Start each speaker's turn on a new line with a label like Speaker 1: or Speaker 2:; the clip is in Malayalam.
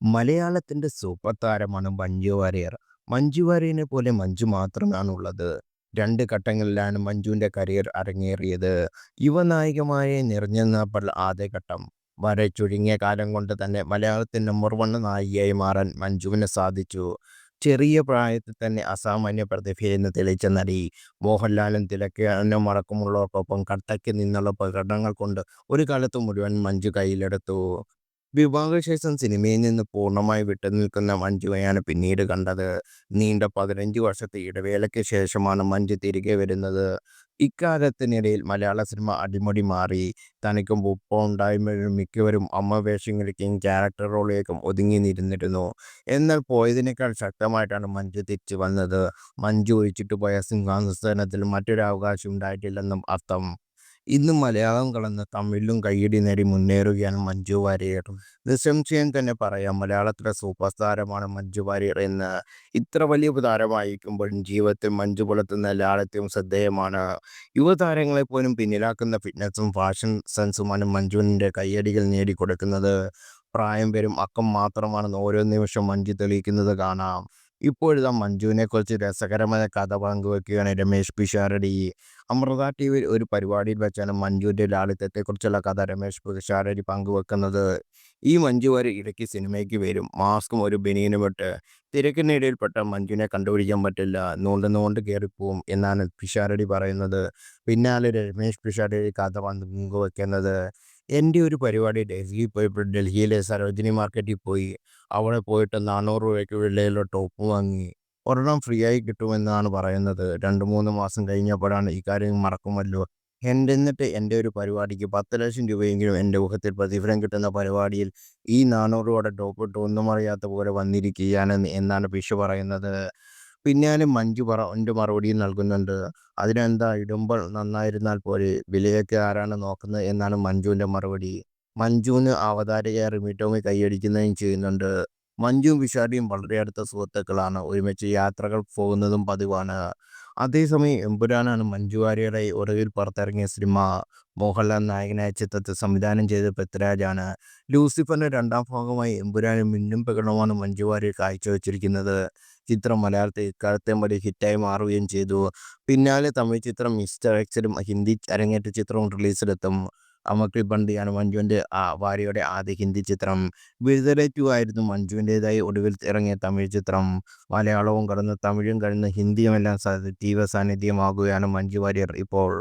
Speaker 1: മലയാളത്തിന്റെ സൂപ്പർ താരമാണ് മഞ്ജു വാര്യർ. മഞ്ജു വാര്യരെ പോലെ മഞ്ജു മാത്രമാണുള്ളത്. 2 ഘട്ടങ്ങളിലാണ് മഞ്ജുവിന്റെ കരിയർ അരങ്ങേറിയത്. യുവനായികമായി നിറഞ്ഞുനിന്നപ്പോൾ ആദ്യ ഘട്ടം. വളരെ ചുരുങ്ങിയ കാലം കൊണ്ട് തന്നെ മലയാളത്തിൽ നമ്പർ 1 നായികയായി മാറാൻ മഞ്ജുവിന് സാധിച്ചു. ചെറിയ പ്രായത്തിൽ തന്നെ അസാമാന്യ പ്രതിഭയെന്ന് തെളിയിച്ച നടി. മോഹൻലാലും തിലകനും അടക്കമുള്ളവർക്കൊപ്പം കട്ടയ്ക്ക് നിന്നുള്ള പ്രകടനങ്ങൾ കൊണ്ട് ഒരു കാലത്ത് മുഴുവൻ മഞ്ജു കയ്യിലെടുത്തു. വിവാഹശേഷം സിനിമയിൽ നിന്ന് പൂർണ്ണമായി വിട്ടുനിൽക്കുന്ന മഞ്ജുവെയാണ് പിന്നീട് കണ്ടത്. നീണ്ട 15 വർഷത്തെ ഇടവേളയ്ക്ക് ശേഷമാണ് മഞ്ജു തിരികെ വരുന്നത്. ഇക്കാലത്തിനിടയിൽ മലയാള സിനിമ അടിമുടി മാറി. തനിക്കും ഒപ്പമുണ്ടായിരുന്നവരിൽ മിക്കവരും അമ്മ വേഷങ്ങളിലേക്കും ക്യാരക്ടർ റോളിലേക്കും ഒതുങ്ങി നിന്നിരുന്നു. എന്നാൽ പോയതിനേക്കാൾ ശക്തമായിട്ടാണ് മഞ്ജു തിരിച്ചു വന്നത്. മഞ്ജു ഒഴിച്ചിട്ട് പോയ സിംഹാസനത്തിൽ മറ്റൊരു അവകാശി ഉണ്ടായിട്ടില്ലെന്നും അർത്ഥം. ഇന്ന് മലയാളം കടന്ന് തമിഴിലും കയ്യടി നേടി മുന്നേറുകയാണ് മഞ്ജു വാര്യർ. നിസ്സംശയം തന്നെ പറയാം, മലയാളത്തിലെ സൂപ്പർ താരമാണ് മഞ്ജു വാര്യർ എന്ന്. ഇത്ര വലിയ താരമായിരിക്കുമ്പോഴും ജീവിതത്തിൽ മഞ്ജു പുലർത്തുന്ന ലാളിത്യവും ശ്രദ്ധേയമാണ്. യുവതാരങ്ങളെ പോലും പിന്നിലാക്കുന്ന ഫിറ്റ്നസും ഫാഷൻ സെൻസുമാണ് മഞ്ജുവിൻ്റെ കയ്യടികൾ നേടിക്കൊടുക്കുന്നത്. പ്രായം വെറും അക്കം മാത്രമാണെന്ന് ഓരോ നിമിഷം മഞ്ജു തെളിയിക്കുന്നത് കാണാം. ഇപ്പോഴിതാ മഞ്ജുവിനെക്കുറിച്ച് രസകരമായ കഥ പങ്കുവെക്കുകയാണ് രമേശ് പിഷാരടി. അമൃത ടിവിയിൽ ഒരു പരിപാടിയിൽ വെച്ചാണ് മഞ്ജുവിൻ്റെ ലാളിത്യത്തെക്കുറിച്ചുള്ള കഥ രമേശ് പിഷാരടി പങ്കുവെക്കുന്നത്. ഈ മഞ്ജു വാര്യർ ഇടയ്ക്ക് സിനിമയ്ക്ക് വരും, മാസ്കും ഒരു ബനിയനും ഇട്ട്. തിരക്കിനിടയിൽപ്പെട്ട മഞ്ജുവിനെ കണ്ടുപിടിക്കാൻ പറ്റില്ല, നൂണ്ട് കയറിപ്പോവും എന്നാണ് പിഷാരടി പറയുന്നത്. പിന്നാലെ രമേശ് പിഷാരടി കഥ പങ്കുവെക്കുന്നത്. എൻ്റെ ഒരു പരിപാടി ഡൽഹിയിൽ പോയപ്പോൾ ഡൽഹിയിലെ സരോജിനി മാർക്കറ്റിൽ പോയി. അവിടെ പോയിട്ട് 400 രൂപയ്ക്ക് വിലയുള്ള ടോപ്പ് വാങ്ങി. ഒരെണ്ണം ഫ്രീ ആയി കിട്ടുമെന്നാണ് പറയുന്നത്. 2-3 മാസം കഴിഞ്ഞപ്പോഴാണ് ഇക്കാര്യം മറക്കുമല്ലോ. എന്നിട്ട് എൻ്റെ ഒരു പരിപാടിക്ക് 10 ലക്ഷം രൂപയെങ്കിലും എൻ്റെ ഊഹത്തിൽ പ്രതിഫലം കിട്ടുന്ന പരിപാടിയിൽ ഈ 400 രൂപയുടെ ടോപ്പ് ഇട്ട് ഒന്നും അറിയാത്ത പോലെ വന്നിരിക്കുകയാണ് എന്നാണ് പിഷ പറയുന്നത്. പിന്നാലെ മഞ്ജു എൻ്റെ മറുപടിയും നൽകുന്നുണ്ട്. അതിനെന്താ, ഇടുമ്പോൾ നന്നായിരുന്നാൽ പോരെ, വിലയൊക്കെ ആരാണ് നോക്കുന്നത് എന്നാണ് മഞ്ജുവിൻ്റെ മറുപടി. മഞ്ജുവിന് അവതാരകയായ റിമി ടോമി കൈയടിക്കുന്നതും ചെയ്യുന്നുണ്ട്. മഞ്ജുവും പിഷാരടിയും വളരെ അടുത്ത സുഹൃത്തുക്കളാണ്. ഒരുമിച്ച് യാത്രകൾ പോകുന്നതും പതിവാണ്. അതേസമയം എമ്പുരാനാണ് മഞ്ജു വാര്യരുടെ ഒടുവിൽ പുറത്തിറങ്ങിയ സിനിമ. മോഹൻലാൽ നായകനായ ചിത്രത്തിൽ സംവിധാനം ചെയ്തത് പൃഥ്വിരാജാണ്. ലൂസിഫറിന്റെ 2ാം ഭാഗമായി എമ്പുരാനിൽ മിന്നും പ്രകടനമാണ് മഞ്ജു വാര്യർ കാഴ്ചവെച്ചിരിക്കുന്നത്. ചിത്രം മലയാളത്തിൽ ഇക്കാലത്തെയും വലിയ ഹിറ്റായി മാറുകയും ചെയ്തു. പിന്നാലെ തമിഴ് ചിത്രം മിസ്റ്റർ എക്സിലും ഹിന്ദി അരങ്ങേറ്റ ചിത്രവും റിലീസിലെത്തും. അമർകി ബണ്ടിയാണ് മഞ്ജുവിൻ്റെ വാര്യരുടെ ആദ്യ ഹിന്ദി ചിത്രം. വിടുതല 2 ആയിരുന്നു മഞ്ജുവിൻ്റെതായി ഒടുവിൽ ഇറങ്ങിയ തമിഴ് ചിത്രം. മലയാളവും കടന്ന് തമിഴും കടന്ന് ഹിന്ദിയുമെല്ലാം സജീവ സാന്നിധ്യമാകുകയാണ് മഞ്ജു വാര്യർ ഇപ്പോൾ.